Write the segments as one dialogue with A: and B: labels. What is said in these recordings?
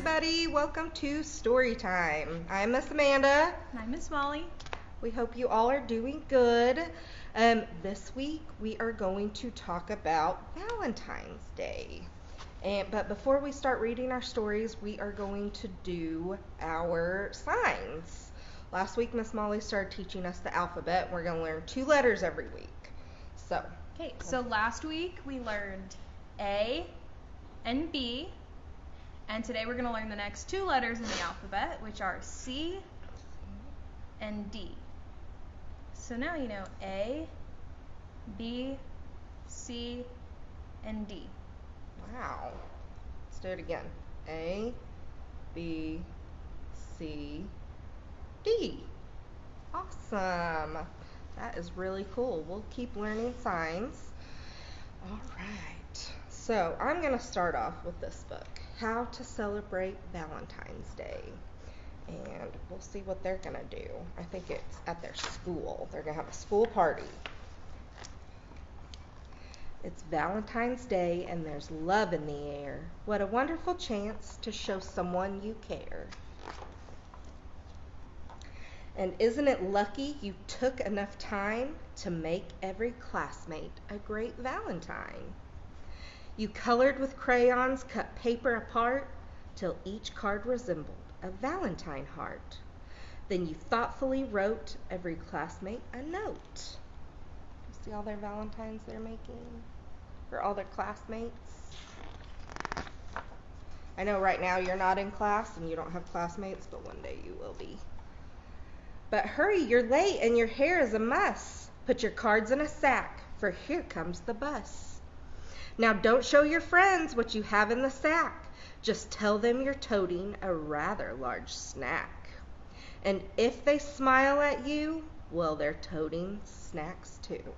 A: everybody. Welcome to Storytime. I'm Miss Amanda.
B: And I'm Miss Molly.
A: We hope you all are doing good. This week we are going to talk about Valentine's Day. But before we start reading our stories, we are going to do our signs. Last week Miss Molly started teaching us the alphabet. We're going to learn 2 letters every week.
B: So last week we learned A and B. And today we're going to learn the next 2 letters in the alphabet, which are C and D. So now you know A, B, C, and D.
A: Wow. Let's do it again. A, B, C, D. Awesome. That is really cool. We'll keep learning signs. All right. So I'm going to start off with this book, How to Celebrate Valentine's Day. And we'll see what they're going to do. I think it's at their school. They're going to have a school party. It's Valentine's Day and there's love in the air. What a wonderful chance to show someone you care. And isn't it lucky you took enough time to make every classmate a great Valentine? You colored with crayons, cut paper apart, till each card resembled a Valentine heart. Then you thoughtfully wrote every classmate a note. See all their Valentines they're making? For all their classmates? I know right now you're not in class and you don't have classmates, but one day you will be. But hurry, you're late and your hair is a muss. Put your cards in a sack, for here comes the bus. Now don't show your friends what you have in the sack. Just tell them you're toting a rather large snack. And if they smile at you, well, they're toting snacks too.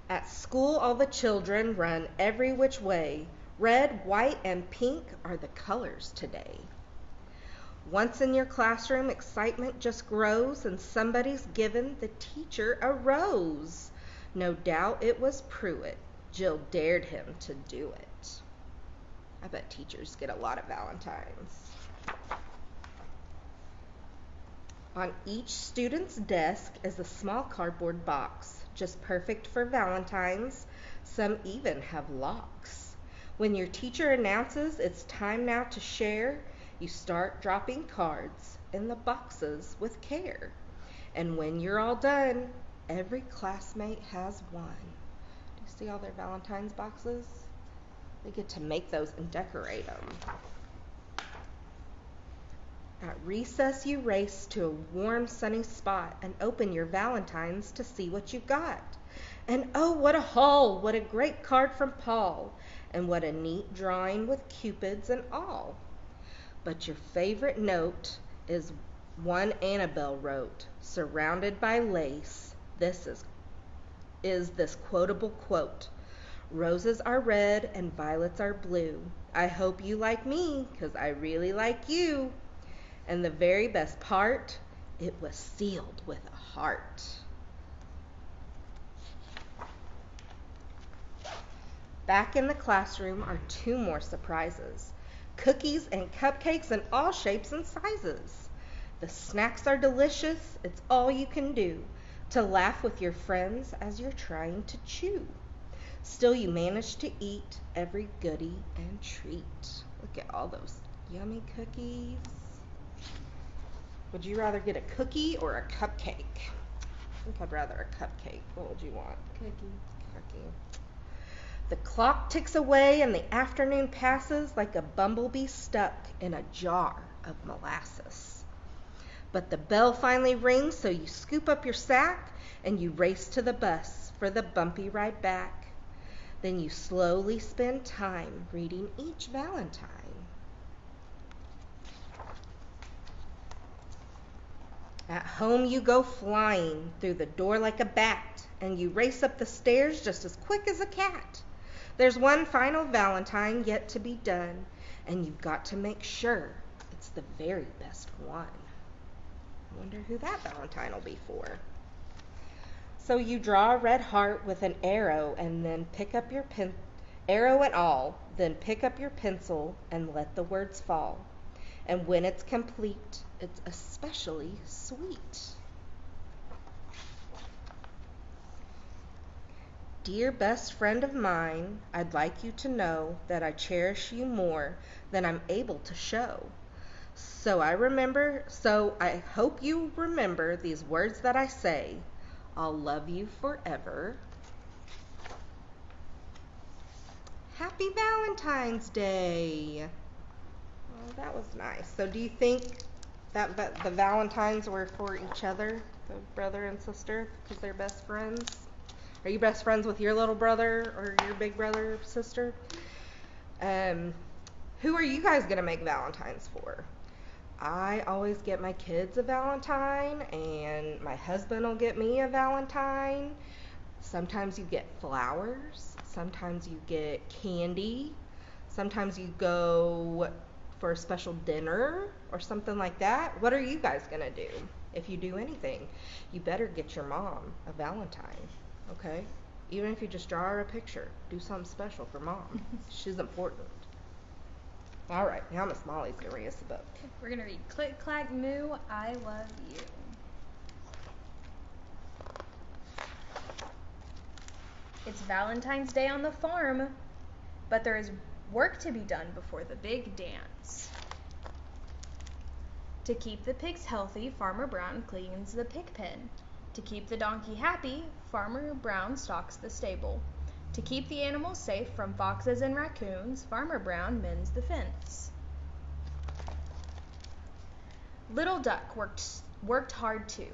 A: At school, all the children run every which way. Red, white, and pink are the colors today. Once in your classroom, excitement just grows and somebody's given the teacher a rose. No doubt it was Pruitt. Jill dared him to do it. I bet teachers get a lot of Valentines. On each student's desk is a small cardboard box, just perfect for Valentines. Some even have locks. When your teacher announces it's time now to share, you start dropping cards in the boxes with care. And when you're all done, every classmate has one. Do you see all their Valentine's boxes? They get to make those and decorate them. At recess, you race to a warm, sunny spot and open your Valentines to see what you got. And oh, what a haul! What a great card from Paul! And what a neat drawing with cupids and all. But your favorite note is one Annabelle wrote, surrounded by lace. This is this quotable quote. Roses are red and violets are blue. I hope you like me, 'cause I really like you. And the very best part, it was sealed with a heart. Back in the classroom are 2 more surprises. Cookies and cupcakes in all shapes and sizes. The snacks are delicious. It's all you can do to laugh with your friends as you're trying to chew. Still, you manage to eat every goodie and treat. Look at all those yummy cookies. Would you rather get a cookie or a cupcake? I think I'd rather a cupcake. What would you want? Cookie. The clock ticks away and the afternoon passes like a bumblebee stuck in a jar of molasses. But the bell finally rings, so you scoop up your sack and you race to the bus for the bumpy ride back. Then you slowly spend time reading each Valentine. At home you go flying through the door like a bat, and you race up the stairs just as quick as a cat. There's one final Valentine yet to be done, and you've got to make sure it's the very best one. I wonder who that Valentine will be for. So you draw a red heart with an arrow and then pick up your Arrow and all, then pick up your pencil and let the words fall. And when it's complete, it's especially sweet. Dear best friend of mine, I'd like you to know that I cherish you more than I'm able to show. So I hope you remember these words that I say. I'll love you forever. Happy Valentine's Day. Oh, that was nice. So do you think that the Valentines were for each other, the brother and sister, because they're best friends? Are you best friends with your little brother or your big brother or sister? Who are you guys going to make Valentines for? I always get my kids a Valentine, and my husband will get me a Valentine. Sometimes you get flowers. Sometimes you get candy. Sometimes you go for a special dinner or something like that. What are you guys going to do? If you do anything, you better get your mom a Valentine, okay? Even if you just draw her a picture, do something special for mom. She's important. All right, now Miss Molly's going to read us a book.
B: We're going to read Click Clack Moo, I Love You. It's Valentine's Day on the farm, but there is work to be done before the big dance. To keep the pigs healthy, Farmer Brown cleans the pig pen. To keep the donkey happy, Farmer Brown stocks the stable. To keep the animals safe from foxes and raccoons, Farmer Brown mends the fence. Little Duck worked hard too.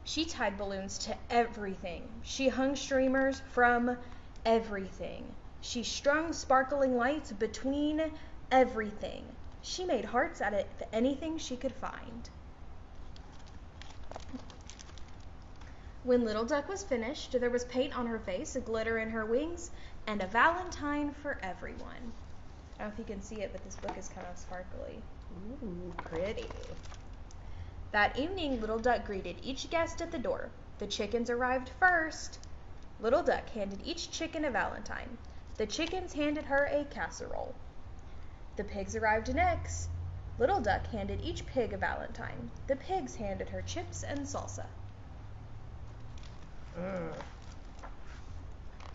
B: She tied balloons to everything. She hung streamers from everything. She strung sparkling lights between everything. She made hearts out of anything she could find. When Little Duck was finished, there was paint on her face, a glitter in her wings, and a Valentine for everyone. I don't know if you can see it, but this book is kind of sparkly.
A: Ooh, pretty.
B: That evening, Little Duck greeted each guest at the door. The chickens arrived first. Little Duck handed each chicken a Valentine. The chickens handed her a casserole. The pigs arrived next. Little Duck handed each pig a Valentine. The pigs handed her chips and salsa.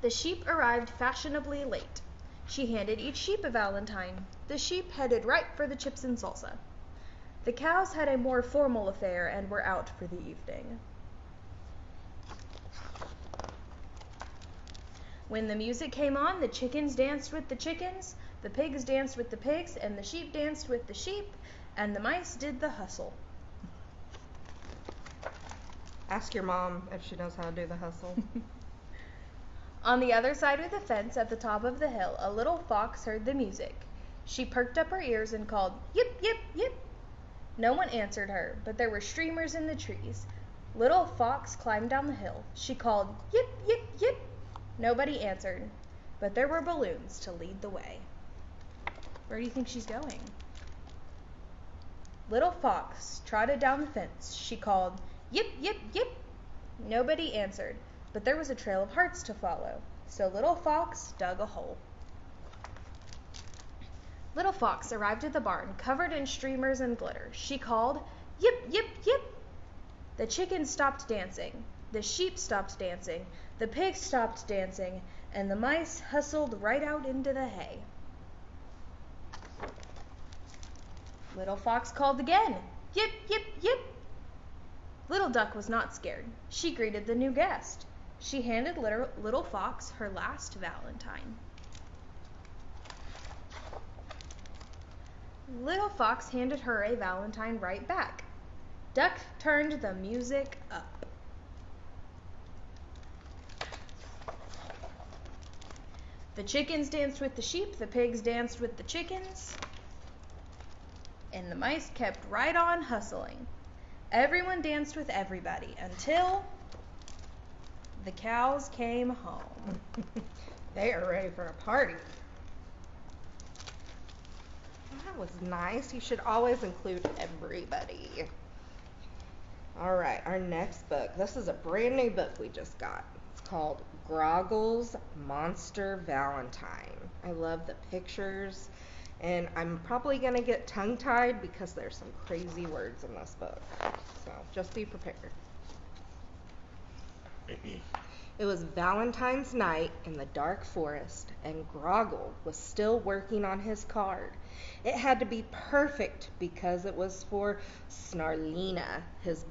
B: The sheep arrived fashionably late. She handed each sheep a Valentine. The sheep headed right for the chips and salsa. The cows had a more formal affair and were out for the evening. When the music came on, the chickens danced with the chickens, the pigs danced with the pigs, and the sheep danced with the sheep, and the mice did the hustle.
A: Ask your mom if she knows how to do the hustle.
B: On the other side of the fence at the top of the hill, a little fox heard the music. She perked up her ears and called, "Yip, yip, yip." No one answered her, but there were streamers in the trees. Little Fox climbed down the hill. She called, "Yip, yip, yip." Nobody answered, but there were balloons to lead the way. Where do you think she's going? Little Fox trotted down the fence. She called, "Yip, yip, yip." Nobody answered, but there was a trail of hearts to follow. So Little Fox dug a hole. Little Fox arrived at the barn, covered in streamers and glitter. She called, "Yip, yip, yip." The chickens stopped dancing. The sheep stopped dancing. The pigs stopped dancing. And the mice hustled right out into the hay. Little Fox called again, "Yip, yip, yip." Little Duck was not scared. She greeted the new guest. She handed Little Fox her last Valentine. Little Fox handed her a Valentine right back. Duck turned the music up. The chickens danced with the sheep, the pigs danced with the chickens, and the mice kept right on hustling. Everyone danced with everybody until the cows came home.
A: They are ready for a party. That was nice. You should always include everybody. All right, our next book. This is a brand new book we just got It's called Groggle's Monster Valentine. I love the pictures, and I'm probably going to get tongue-tied because there's some crazy words in this book. So just be prepared. It was Valentine's night in the dark forest, and Groggle was still working on his card. It had to be perfect because it was for Snarlina, his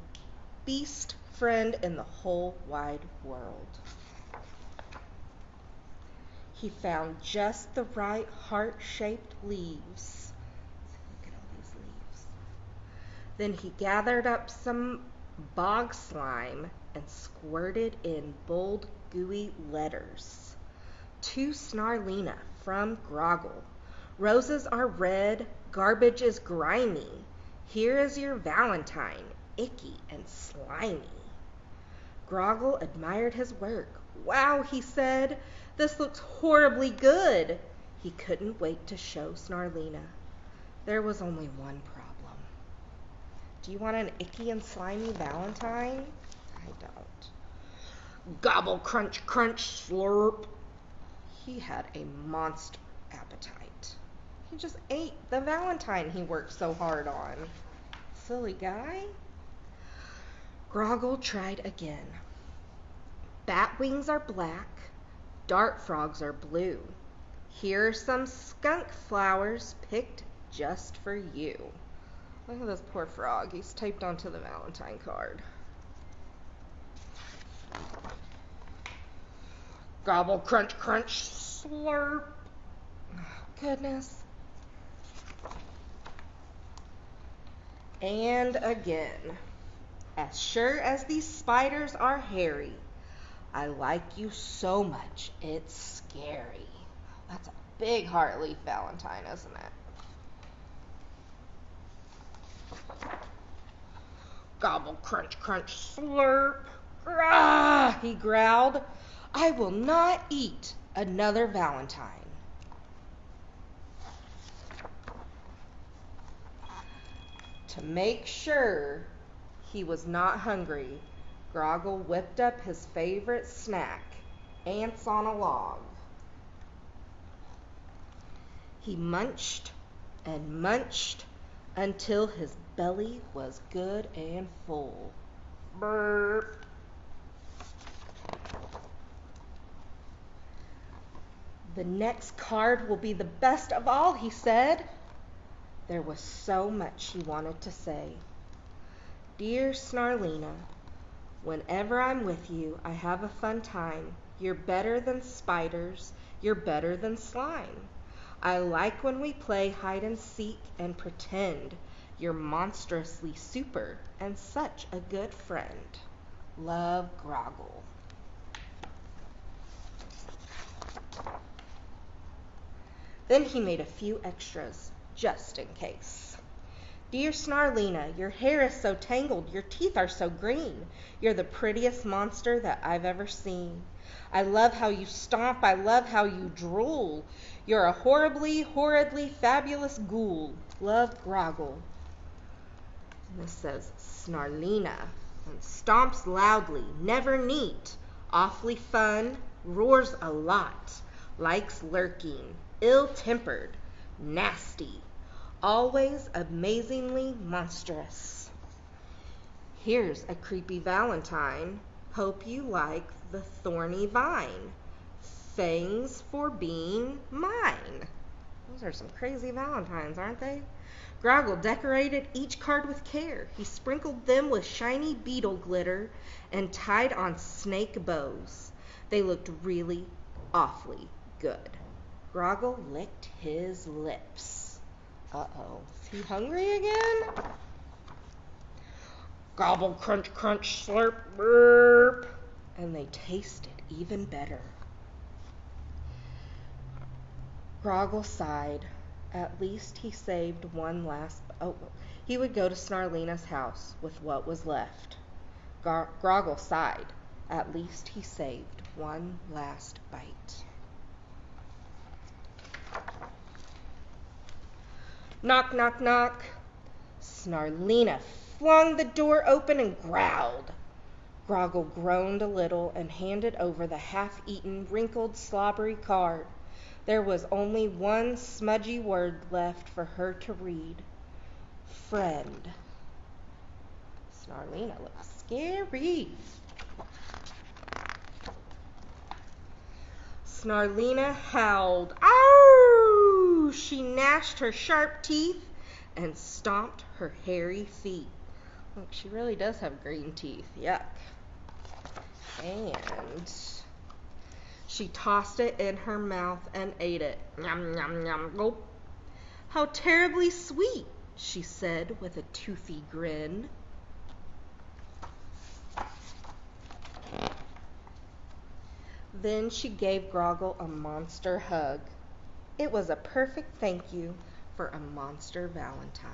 A: beast friend in the whole wide world. He found just the right heart-shaped leaves. Look at all these leaves. Then he gathered up some bog slime and squirted in bold, gooey letters. To Snarlina from Groggle. Roses are red, garbage is grimy. Here is your Valentine, icky and slimy. Groggle admired his work. Wow, he said, this looks horribly good. He couldn't wait to show Snarlina. There was only one problem. Do you want an icky and slimy Valentine? I don't. Gobble, crunch, crunch, slurp. He had a monster appetite. He just ate the Valentine he worked so hard on. Silly guy. Groggle tried again. Bat wings are black, dart frogs are blue. Here are some skunk flowers picked just for you. Look at this poor frog. He's taped onto the Valentine card. Gobble, crunch, crunch, slurp. Oh, goodness. And again. As sure as these spiders are hairy, I like you so much, it's scary. That's a big heart leaf Valentine, isn't it? Gobble, crunch, crunch, slurp. Grah, he growled. I will not eat another Valentine. To make sure he was not hungry, Groggle whipped up his favorite snack, ants on a log. He munched and munched until his belly was good and full. Burp. The next card will be the best of all, he said. There was so much he wanted to say. Dear Snarlina, whenever I'm with you, I have a fun time. You're better than spiders. You're better than slime. I like when we play hide and seek and pretend. You're monstrously super and such a good friend. Love, Groggle. Then he made a few extras, just in case. Dear Snarlina, your hair is so tangled, your teeth are so green. You're the prettiest monster that I've ever seen. I love how you stomp, I love how you drool. You're a horridly fabulous ghoul. Love, Groggle. And this says Snarlina, and stomps loudly, never neat, awfully fun, roars a lot, likes lurking, ill-tempered, nasty, always amazingly monstrous. Here's a creepy Valentine. Hope you like the thorny vine. Thanks for being mine. Those are some crazy Valentines, aren't they? Groggle decorated each card with care. He sprinkled them with shiny beetle glitter and tied on snake bows. They looked really awfully good. Groggle licked his lips. Uh-oh. Is he hungry again? Gobble, crunch, crunch, slurp, burp. And they tasted even better. Groggle sighed. At least he saved one last... he would go to Snarlina's house with what was left. Groggle sighed. At least he saved one last bite. Knock, knock, knock. Snarlina flung the door open and growled. Groggle groaned a little and handed over the half-eaten, wrinkled, slobbery card. There was only one smudgy word left for her to read. Friend. Snarlina looked scary. Snarlina howled. Ow! She gnashed her sharp teeth and stomped her hairy feet. Look, she really does have green teeth. Yuck. And she tossed it in her mouth and ate it. Yum, yum, yum, gulp. How terribly sweet, she said with a toothy grin. Then she gave Groggle a monster hug. It was a perfect thank you for a monster Valentine.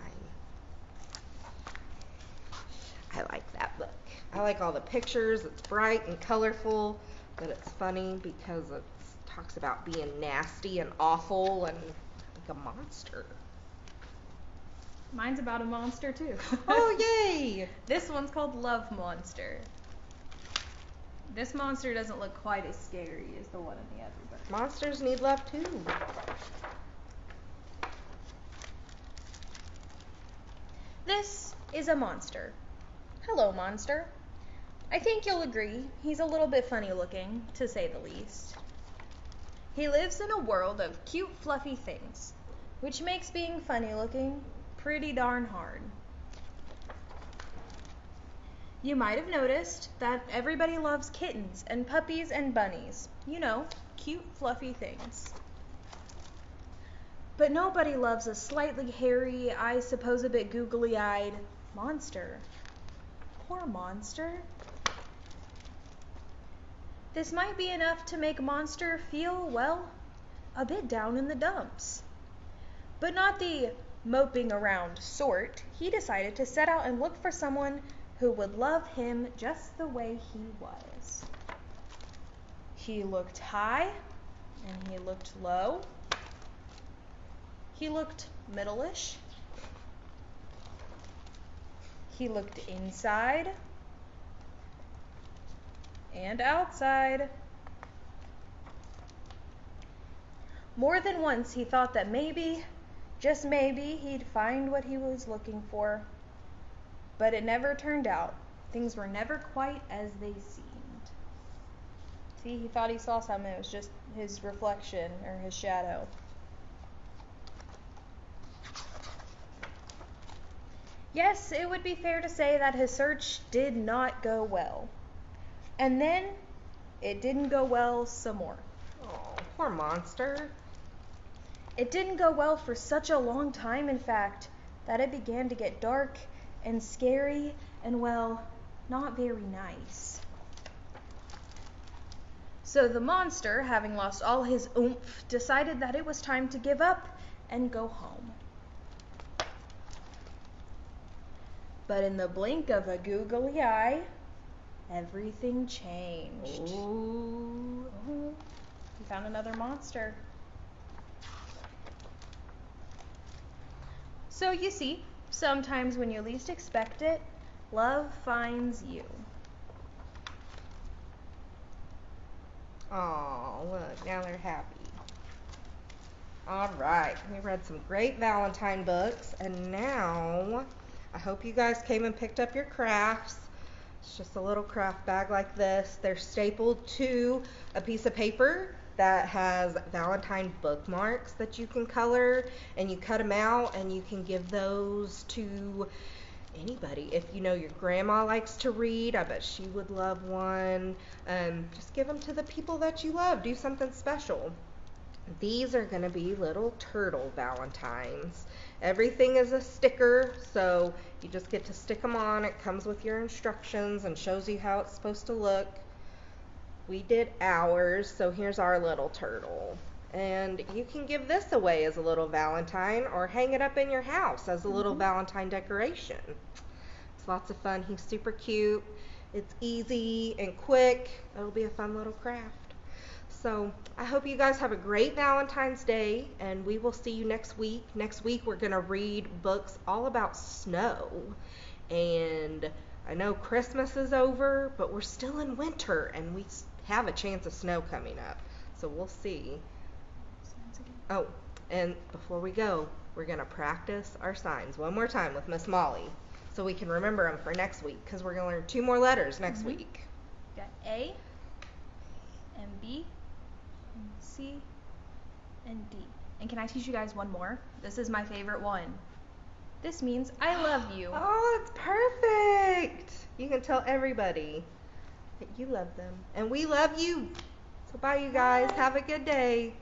A: I like that book. I like all the pictures. It's bright and colorful, but it's funny because it talks about being nasty and awful and like a monster.
B: Mine's about a monster too.
A: Oh, yay!
B: This one's called Love Monster. This monster doesn't look quite as scary as the one in the other book.
A: Monsters need love too.
B: This is a monster. Hello, monster. I think you'll agree he's a little bit funny looking, to say the least. He lives in a world of cute, fluffy things, which makes being funny looking pretty darn hard. You might have noticed that everybody loves kittens and puppies and bunnies. You know, cute, fluffy things. But nobody loves a slightly hairy, I suppose a bit googly-eyed monster. Poor monster. This might be enough to make Monster feel, well, a bit down in the dumps. But not the moping around sort. He decided to set out and look for someone who would love him just the way he was. He looked high and he looked low. He looked middle-ish. He looked inside and outside. More than once he thought that maybe, just maybe, he'd find what he was looking for. But it never turned out. Things were never quite as they seemed. See, he thought he saw something. It was just his reflection or his shadow. Yes, it would be fair to say that his search did not go well. And then it didn't go well some more.
A: Oh, poor monster.
B: It didn't go well for such a long time, in fact, that it began to get dark and scary and, well, not very nice. So the monster, having lost all his oomph, decided that it was time to give up and go home. But in the blink of a googly eye, everything changed.
A: Ooh.
B: He found another monster. So you see, sometimes when you least expect it, love finds you.
A: Oh, look, now they're happy. All right, we read some great Valentine books, and now I hope you guys came and picked up your crafts. It's just a little craft bag like this. They're stapled to a piece of paper that has Valentine bookmarks that you can color, and you cut them out and you can give those to anybody. If you know your grandma likes to read, I bet she would love one. Just give them to the people that you love. Do something special. These are going to be little turtle Valentines. Everything is a sticker, so you just get to stick them on. It comes with your instructions and shows you how it's supposed to look. We did ours, so here's our little turtle. And you can give this away as a little Valentine or hang it up in your house as a little Valentine decoration. It's lots of fun. He's super cute. It's easy and quick. It'll be a fun little craft. So I hope you guys have a great Valentine's Day, and we will see you next week. Next week we're going to read books all about snow, and I know Christmas is over, but we're still in winter and we have a chance of snow coming up. So we'll see. Oh, and before we go, we're going to practice our signs one more time with Miss Molly so we can remember them for next week because we're going to learn 2 more letters next week.
B: Got A and B and C and D. And can I teach you guys one more? This is my favorite one. This means I love you.
A: Oh, it's perfect. You can tell everybody that you love them. And we love you. So bye, you guys. Have a good day.